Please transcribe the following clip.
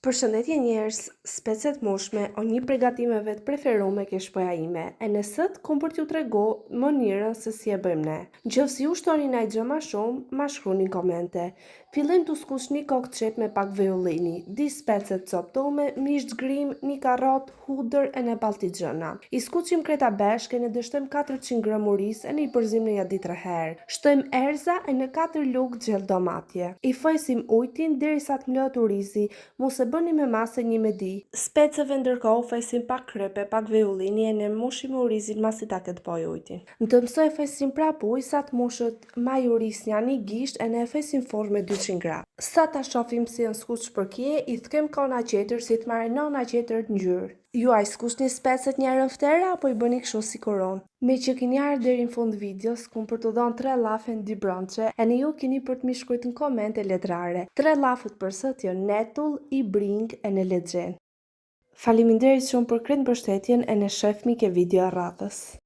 Përshëndetje njerëz, speciet moshme o një pregatimeve të preferume ke shpoja ime, e në sët kom për t'ju trego mënyrën se si e bëjmë ne. Nëse ju shtoni na i gjë ma shumë, ma shkruni komente. Fillim t'u skuq një kokë qep me pak viollini, di specet coptome, mish grim, një karrot, hudër e në baltigjëna. I skuqim kreta beshke, ne dështojmë 400 gram uris e në i përzim në jadit 3 herë. Shtojmë erza e në 4 lugë gjell domatje. I fojsim ujtin derisa të mlot urizi, mos e bëni me masë një medi. Speceve ndërkohë fajsim pak krepe, pak viollini e ne mushim urizin masi ta këtë poj ujtin. Në të mësoj fajsim prap uj sa të mushët maj uris një gisht e ne e fajsim formë me 200 gram. Sa ta shofim si në skuq përkje, i thkem kona qeter si të marinona qeter të ngjyrë. Ju a i skuqni specet njerën ftera apo i bëni kështu si koron? Me që keni ardhur deri në fund videos, kum për të dhënë 3 llafe në 2 bronçe, e ne ju keni për të më shkruajtur në komente letrare. 3 llafët për sot janë netull, i bring e në lexhen. Faleminderit shumë për këtë mbështetjen e ne shefmi ke video radhës.